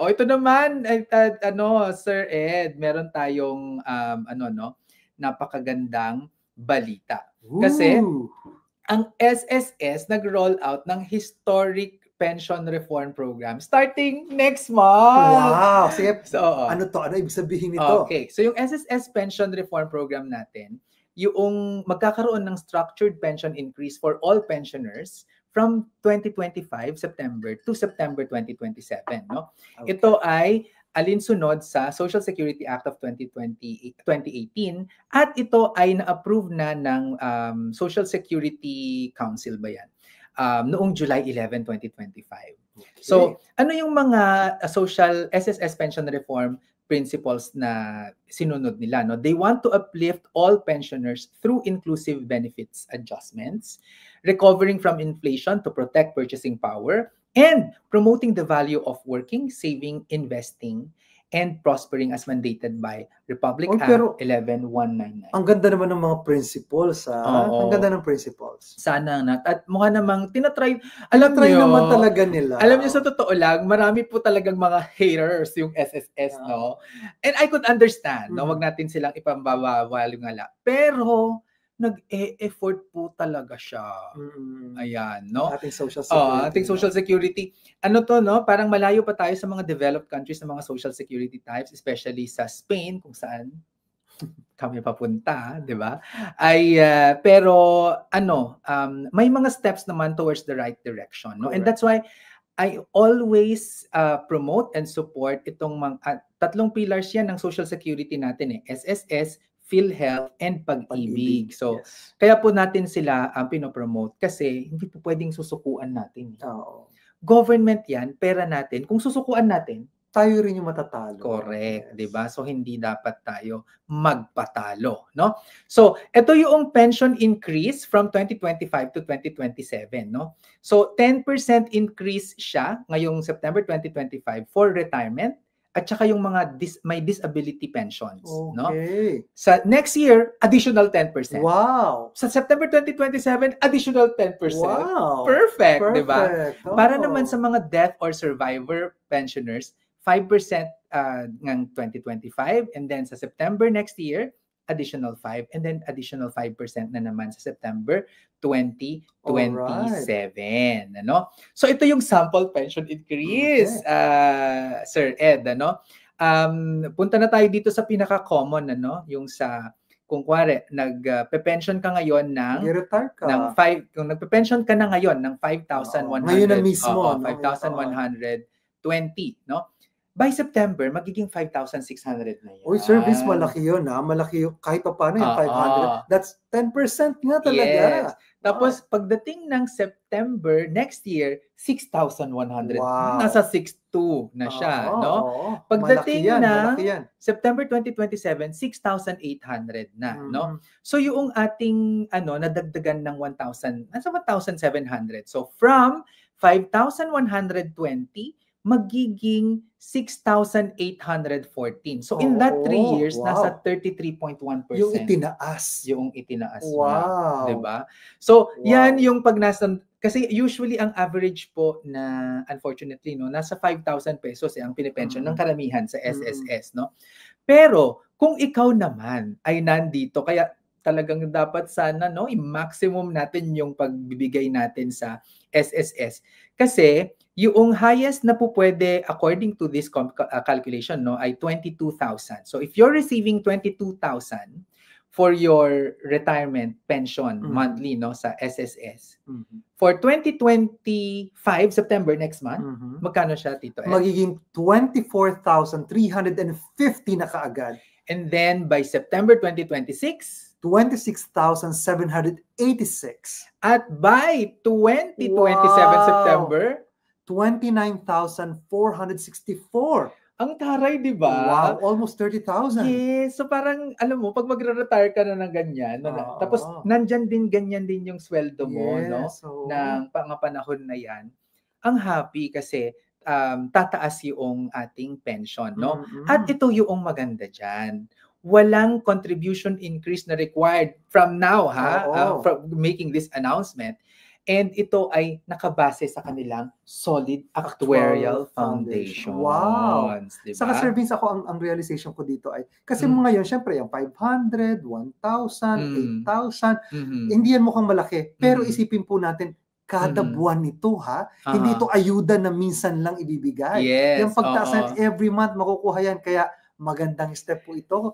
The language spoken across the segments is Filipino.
O ito naman, Sir Ed, meron tayong napakagandang balita. Kasi ang SSS nag-roll out ng historic pension reform program starting next month. Wow! Sige, So, ano to? Ano ibig sabihin nito? Okay. So yung SSS pension reform program natin, yung magkakaroon ng structured pension increase for all pensioners from 2025 September to September 2027, no? Okay. Ito ay alinsunod sa Social Security Act of 2018 at ito ay na-approve na ng Social Security Council ba yan? Noong July 11, 2025. Okay. So, ano yung mga social SSS pension reform principles na sinunod nila, no? They want to uplift all pensioners through inclusive benefits adjustments, recovering from inflation to protect purchasing power, and promoting the value of working, saving, investing, and prospering as mandated by Republic Act 11199. Ang ganda naman ng mga principles, Ang ganda ng principles. Sana na. At mukha namang tinatry. Alam niyo naman talaga nila. Alam niyo, sa totoo lang, marami po talagang mga haters yung SSS, no? And I could understand, no? Wag natin silang ipambabawalingala. Pero nag-e-effort po talaga siya. Ayan, no? Ating social security. Ating social security. Ano to, no? Parang malayo pa tayo sa mga developed countries ng mga social security types, especially sa Spain, kung saan kami papunta, di ba? Pero may mga steps naman towards the right direction, no? Correct. And that's why I always promote and support itong mga tatlong pillars yan ng social security natin, SSS, PhilHealth, and Pag-ibig. So, kaya po natin sila pinopromote kasi hindi po pwedeng susukuan natin. Government yan, pera natin. Kung susukuan natin, tayo rin yung matatalo. Correct, 'di ba? So hindi dapat tayo magpatalo, no? So, ito yung pension increase from 2025 to 2027, no? So, 10% increase siya ngayong September 2025 for retirement at saka yung mga may disability pensions, no? Sa next year, additional 10%. Wow. Sa September 2027, additional 10%. Wow. Perfect. 'Di ba? Para naman sa mga death or survivor pensioners, 5% ng 2025, and then sa September next year, additional 5, and then additional 5% na naman sa September 2027. Ano? So ito yung sample pension increase, Sir Ed. Ano? Punta na tayo dito sa pinaka-common, yung sa kung kuwari, nagpe-pension ka ngayon ng kung nagpe-pension ka na ngayon ng 5,100. Ngayon na mismo, 5,120, no? By September, magiging 5,600 na yan. Uy, service, malaki yun, Malaki yun. Kahit pa paano yung 500. That's 10% nga talaga. Yes. Tapos, pagdating ng September next year, 6,100. Wow. Nasa 6,200 na siya, no? Pagdating malaki yan. September 2027, 6,800 na, no? So, yung ating, nadagdagan ng 1,000, nasa 1,700. So, from 5,120, magiging 6,814. So, in that 3 years, nasa 33.1%. Yung itinaas. Wow. Diba? So, yan yung pag nasa, kasi usually ang average po na, unfortunately, nasa 5,000 pesos ang pinipension ng karamihan sa SSS, no? Pero, kung ikaw naman ay nandito, kaya talagang dapat sana, i-maximum natin yung pagbibigay natin sa SSS. Kasi, yung highest na po pwede according to this calculation, ay 22,000. So if you're receiving 22,000 for your retirement pension monthly, sa SSS, for 2025 September next month, magkano siya, Tito Ed? Magiging 24,350 na kaagad. And then by September 2026, 26,786. At by 2027 September, 29,464. Ang taray, di ba? Wow, almost 30,000. Yes, so parang, alam mo, pag magre-retire ka na ng ganyan, tapos nandyan din, ganyan din yung sweldo mo, ng panahon na yan, ang happy kasi tataas yung ating pension, no? At ito yung maganda dyan. Walang contribution increase na required from now, from making this announcement. And ito ay nakabase sa kanilang solid actuarial foundation. Wow! Diba? Saka Sir Vince, ako ang realization ko dito ay, kasi ngayon, syempre, yung 500, 1,000, 8,000, hindi yan mukhang malaki. Pero isipin po natin, kada buwan nito hindi ito ayuda na minsan lang ibibigay. Yes, yung pagtaas every month makukuha yan. Kaya magandang step po ito.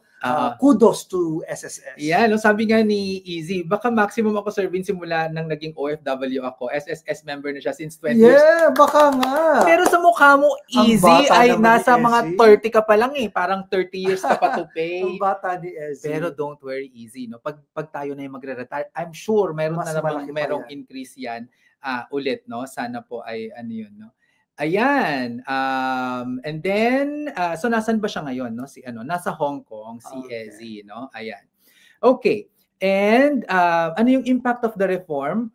Kudos to SSS. Yeah, no, sabi nga ni Easy, baka maximum ako serving simula nang naging OFW ako. SSS member na siya since 20 years. Yeah, baka nga. Pero sa mukha mo, Easy, ay nasa mga 30 ka pa lang eh. Parang 30 years ka pa to pay. Ang bata ni Easy. Pero don't worry, Easy. No? Pag tayo na yung magre-retire, I'm sure mayroon na namang merong increase yan ulit. No? Sana po ay ano yun. No? Ayan. And then, so nasan ba siya ngayon? No? Nasa Hong Kong, si Ezzy. No? Ayan. Okay. And ano yung impact of the reform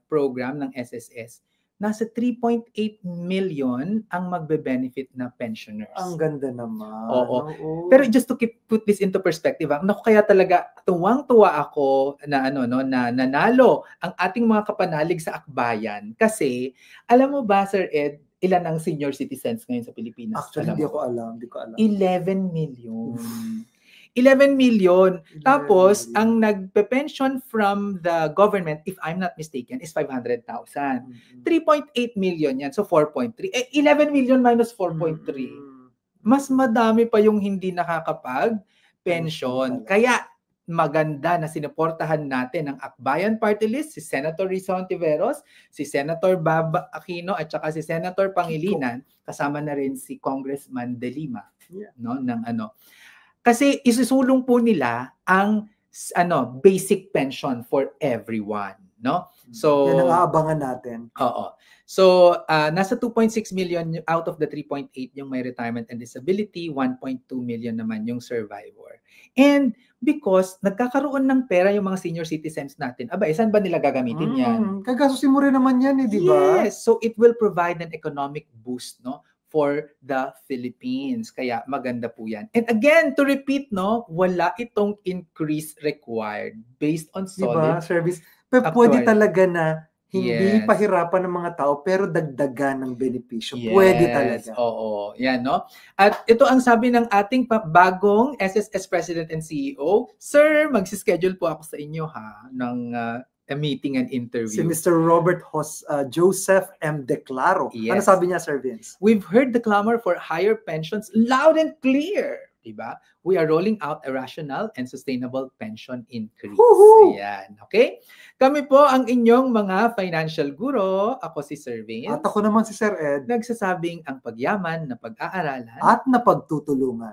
program ng SSS? Nasa 3.8 million ang magbe-benefit na pensioners. Ang ganda naman. Oo. Pero just to put this into perspective, kaya talaga tuwang-tuwa ako na na nanalo ang ating mga kapanalig sa akbayan kasi alam mo ba, Sir Ed, ilan ang senior citizens ngayon sa Pilipinas? Actually, hindi ko alam. 11 million. 11 million. Tapos, ang nagpe-pension from the government, if I'm not mistaken, is 500,000. 3.8 million yan. So, 4.3. 11 million minus 4.3. Mas madami pa yung hindi nakakapag-pension. Kaya, maganda na sinuportahan natin ang Akbayan Party List, si Senator Risa Hontiveros, si Senator Bab Aquino, at saka si Senator Pangilinan, kasama na rin si Congressman De Lima. No, kasi isusulong po nila ang basic pension for everyone, no? So yan ang aabangan natin. Oo. So nasa 2.6 million out of the 3.8 yung may retirement and disability, 1.2 million naman yung survivor. And because nagkakaroon ng pera yung mga senior citizens natin, saan ba nila gagamitin yan? Kagasusin mo rin naman yan, di ba? Yes. So it will provide an economic boost, no, for the Philippines. Kaya maganda po yan. And again, to repeat, no, wala itong increase required based on solid service. Pero pwede talaga na hindi pahirapan ng mga tao pero dagdagan ng benepisyo. Pwede talaga. Oo. Yan, no? At ito ang sabi ng ating bagong SSS President and CEO, Sir, magsischedule po ako sa inyo ng a meeting and interview. Si Mr. Robert Joseph M. Declaro. Yes. Ano sabi niya, Sir Vince? We've heard the clamor for higher pensions loud and clear. Diba? We are rolling out a rational and sustainable pension increase. Ayan. Okay? Kami po ang inyong mga financial guro. Ako si Sir Vince. At ako naman si Sir Ed. Nagsasabing ang pagyaman na pag-aaralan at napagtutulungan.